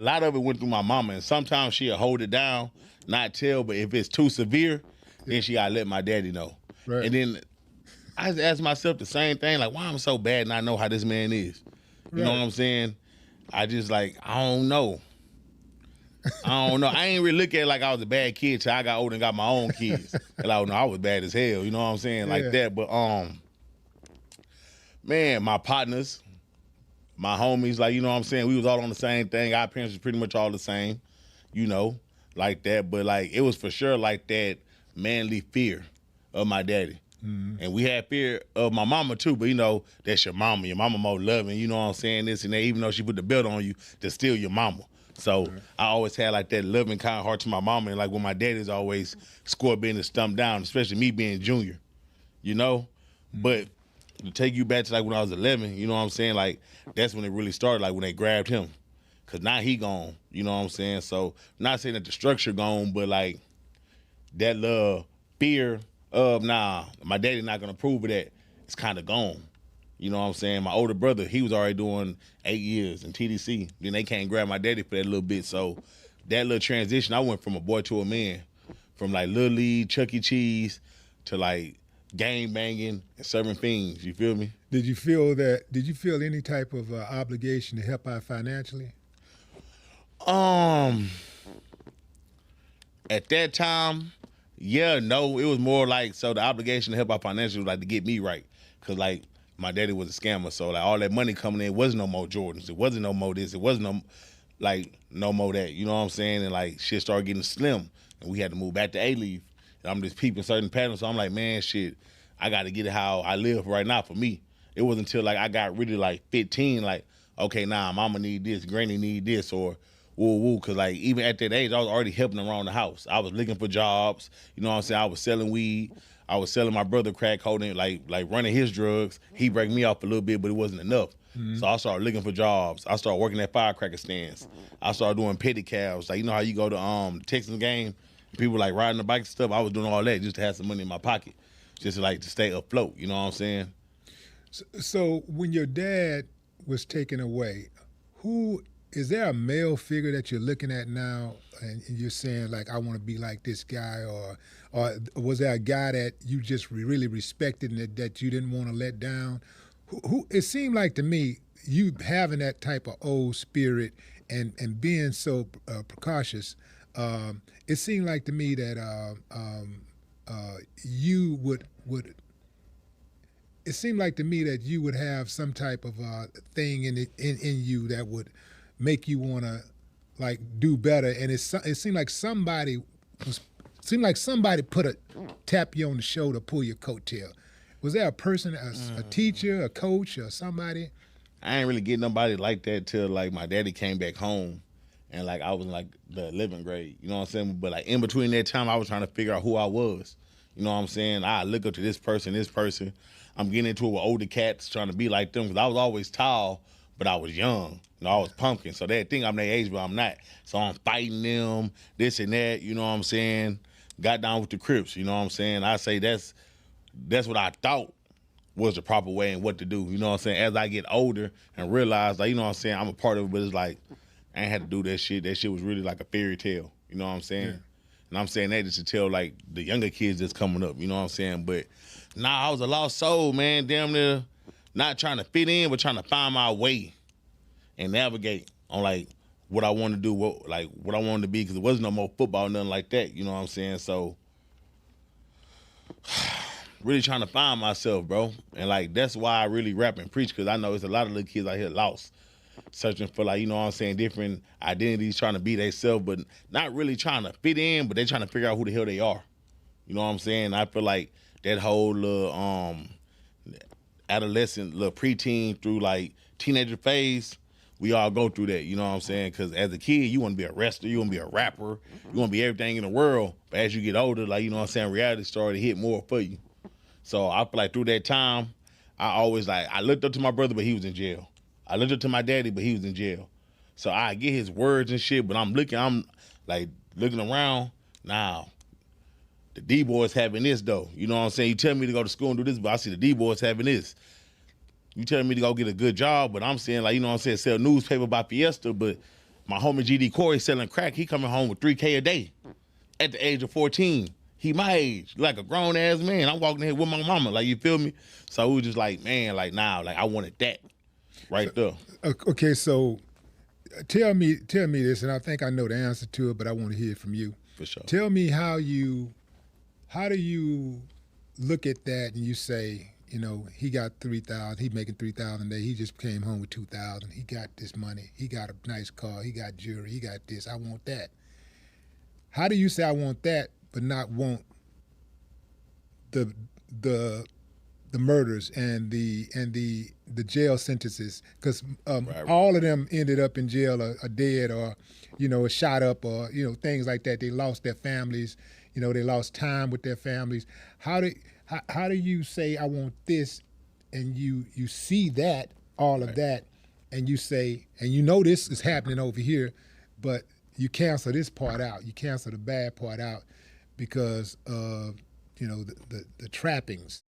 A lot of it went through my mama, and sometimes she'll hold it down, not tell, but if it's too severe, then she gotta let my daddy know. Right. And then I just ask myself the same thing, like, why I'm so bad and I know how this man is. You know what I'm saying? I just like, I don't know. I don't know. I ain't really look at it like I was a bad kid till I got older and got my own kids. And I know I was bad as hell, you know what I'm saying? Like that. But man, my partners, my homies, like, you know what I'm saying? We was all on the same thing. Our parents was pretty much all the same, you know, like that. But like it was for sure like that manly fear of my daddy. And we had fear of my mama too, but you know, that's your mama. Your mama more loving, you know what I'm saying? This and that, even though she put the belt on you, that's still your mama. So I always had like that loving kind of heart to my mama. And like when my daddy's always scored being stumped down, especially me being junior, you know? But to take you back to like when I was 11, you know what I'm saying? Like that's when it really started, like when they grabbed him. Cause now he gone, you know what I'm saying? So not saying that the structure gone, but like that love, fear of, nah, my daddy not gonna approve of that, it's kind of gone. You know what I'm saying? My older brother, he was already doing 8 years in TDC. Then they can't grab my daddy for that little bit. So that little transition, I went from a boy to a man. From like Little League, Chuck E. Cheese, to like gang banging and serving fiends. You feel me? Did you feel any type of obligation to help out financially? At that time, yeah, no, it was more like, so the obligation to help out financially was like to get me right. Cause like my daddy was a scammer. So like all that money coming in wasn't no more Jordans. It wasn't no more this. It wasn't no more that. You know what I'm saying? And like shit started getting slim. And we had to move back to A-Leave. And I'm just peeping certain patterns. So I'm like, man, shit, I got to get it how I live right now for me. It wasn't until like I got really like 15, like, okay, nah, mama need this, granny need this, or woo woo. Cause like even at that age, I was already helping around the house. I was looking for jobs. You know what I'm saying? I was selling weed. I was selling my brother crack, holding like running his drugs. He break me off a little bit, but it wasn't enough. So I started looking for jobs. I started working at firecracker stands. I started doing pedicabs. Like, you know how you go to Texas game, people like riding the bike and stuff. I was doing all that just to have some money in my pocket, just to, like, to stay afloat. You know what I'm saying? So when your dad was taken away, who is there a male figure that you're looking at now and you're saying like I want to be like this guy, or was there a guy that you just really respected and that you didn't want to let down? Who it seemed like to me, you having that type of old spirit and being so precautious, it seemed like to me that you would. It seemed like to me that you would have some type of thing in you that would make you want to like do better. And it seemed like somebody put tap you on the shoulder, pull your coattail. Was there a person, a teacher, a coach, or somebody? I ain't really get nobody like that till like my daddy came back home, and like I was in like the 11th grade. You know what I'm saying? But like in between that time, I was trying to figure out who I was. You know what I'm saying? I look up to this person. I'm getting into it with older cats, trying to be like them, because I was always tall, but I was young. You know, I was pumpkin. So they think I'm their age, but I'm not. So I'm fighting them, this and that, you know what I'm saying? Got down with the Crips, you know what I'm saying? I say that's what I thought was the proper way and what to do, you know what I'm saying? As I get older and realize, like, you know what I'm saying, I'm a part of it, but it's like, I ain't had to do that shit. That shit was really like a fairy tale, you know what I'm saying? Yeah. And I'm saying that just to tell, like, the younger kids that's coming up, you know what I'm saying? But, nah, I was a lost soul, man, damn near not trying to fit in, but trying to find my way and navigate on, like, what I want to do, what I wanted to be, because there wasn't no more football, nothing like that, you know what I'm saying? So, really trying to find myself, bro. And, like, that's why I really rap and preach, because I know there's a lot of little kids out here lost, searching for, like, you know what I'm saying, different identities, trying to be themselves, but not really trying to fit in, but they trying to figure out who the hell they are. You know what I'm saying? I feel like that whole little adolescent, little preteen through, like, teenager phase, we all go through that, you know what I'm saying? Because as a kid, you want to be a wrestler, you want to be a rapper, you want to be everything in the world. But as you get older, like, you know what I'm saying, reality started to hit more for you. So I feel like through that time, I always, like, I looked up to my brother, but he was in jail. I looked up to my daddy, but he was in jail. So I get his words and shit, but I'm looking around, now, the D-boys having this, though. You know what I'm saying? You tell me to go to school and do this, but I see the D-boys having this. You telling me to go get a good job, but I'm saying, like, you know what I'm saying, sell newspaper by Fiesta, but My homie GD Corey selling crack. He coming home with $3K a day at the age of 14. He my age, like a grown ass man. I'm walking here with my mama, like, you feel me? So we was just like, man, like, nah, like I wanted that right there. Okay, so tell me this, and I think I know the answer to it, but I want to hear it from you. For sure. Tell me how do you look at that and you say, you know, he got 3,000, he making 3,000 a day, he just came home with 2,000, he got this money, he got a nice car, he got jewelry, he got this, I want that. How do you say I want that but not want the murders and the jail sentences? Because all of them ended up in jail or dead, or, you know, shot up, or, you know, things like that. They lost their families, you know, they lost time with their families. How do you say I want this, and you see that, all of that, and you say, and you know this is happening over here, but you cancel this part out, you cancel the bad part out because of, you know, the trappings.